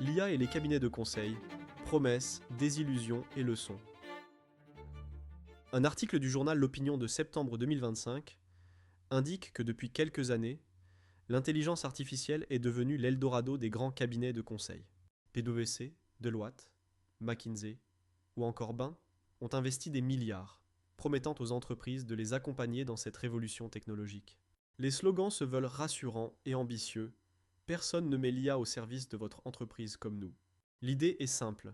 L'IA et les cabinets de conseil, promesses, désillusions et leçons. Un article du journal L'Opinion de septembre 2025 indique que depuis quelques années, l'intelligence artificielle est devenue l'Eldorado des grands cabinets de conseil. PwC, Deloitte, McKinsey ou encore Bain ont investi des milliards, promettant aux entreprises de les accompagner dans cette révolution technologique. Les slogans se veulent rassurants et ambitieux. Personne ne met l'IA au service de votre entreprise comme nous. L'idée est simple.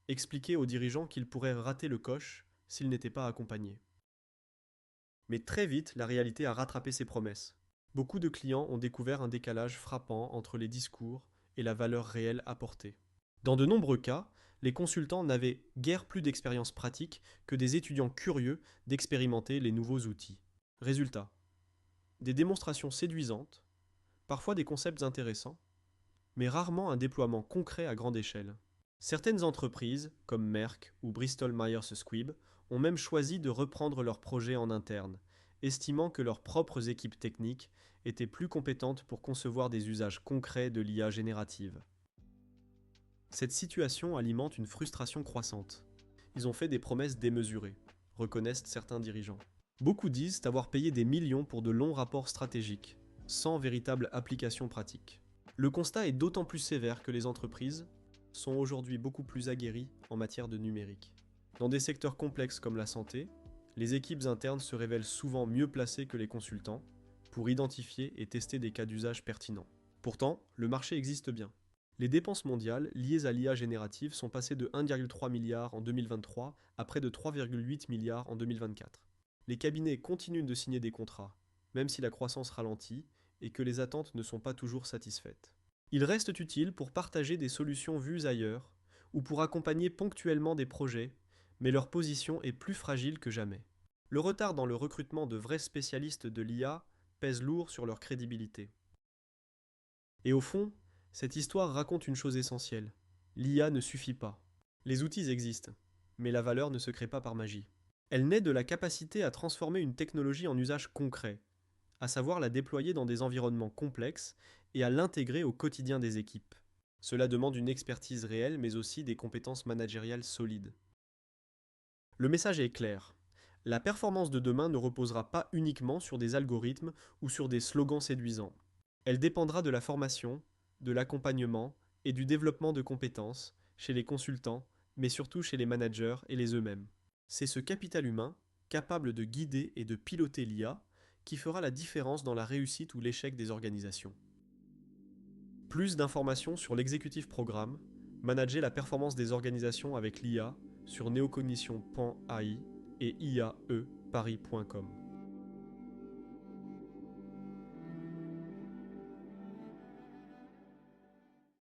Expliquer aux dirigeants qu'ils pourraient rater le coche s'ils n'étaient pas accompagnés. Mais très vite, la réalité a rattrapé ses promesses. Beaucoup de clients ont découvert un décalage frappant entre les discours et la valeur réelle apportée. Dans de nombreux cas, les consultants n'avaient guère plus d'expérience pratique que des étudiants curieux d'expérimenter les nouveaux outils. Résultat, des démonstrations séduisantes, parfois des concepts intéressants, mais rarement un déploiement concret à grande échelle. Certaines entreprises, comme Merck ou Bristol Myers Squibb, ont même choisi de reprendre leurs projets en interne, estimant que leurs propres équipes techniques étaient plus compétentes pour concevoir des usages concrets de l'IA générative. Cette situation alimente une frustration croissante. Ils ont fait des promesses démesurées, reconnaissent certains dirigeants. Beaucoup disent avoir payé des millions pour de longs rapports stratégiques, sans véritable application pratique. Le constat est d'autant plus sévère que les entreprises sont aujourd'hui beaucoup plus aguerries en matière de numérique. Dans des secteurs complexes comme la santé, les équipes internes se révèlent souvent mieux placées que les consultants pour identifier et tester des cas d'usage pertinents. Pourtant, le marché existe bien. Les dépenses mondiales liées à l'IA générative sont passées de 1,3 milliard en 2023 à près de 3,8 milliards en 2024. Les cabinets continuent de signer des contrats, même si la croissance ralentit et que les attentes ne sont pas toujours satisfaites. Ils restent utiles pour partager des solutions vues ailleurs ou pour accompagner ponctuellement des projets, mais leur position est plus fragile que jamais. Le retard dans le recrutement de vrais spécialistes de l'IA pèse lourd sur leur crédibilité. Et au fond, cette histoire raconte une chose essentielle. L'IA ne suffit pas. Les outils existent, mais la valeur ne se crée pas par magie. Elle naît de la capacité à transformer une technologie en usage concret, à savoir la déployer dans des environnements complexes et à l'intégrer au quotidien des équipes. Cela demande une expertise réelle, mais aussi des compétences managériales solides. Le message est clair. La performance de demain ne reposera pas uniquement sur des algorithmes ou sur des slogans séduisants. Elle dépendra de la formation, de l'accompagnement et du développement de compétences chez les consultants, mais surtout chez les managers et les eux-mêmes. C'est ce capital humain, capable de guider et de piloter l'IA, qui fera la différence dans la réussite ou l'échec des organisations. Plus d'informations sur l'exécutif programme, manager la performance des organisations avec l'IA sur neocognition.ai et iaeparis.com.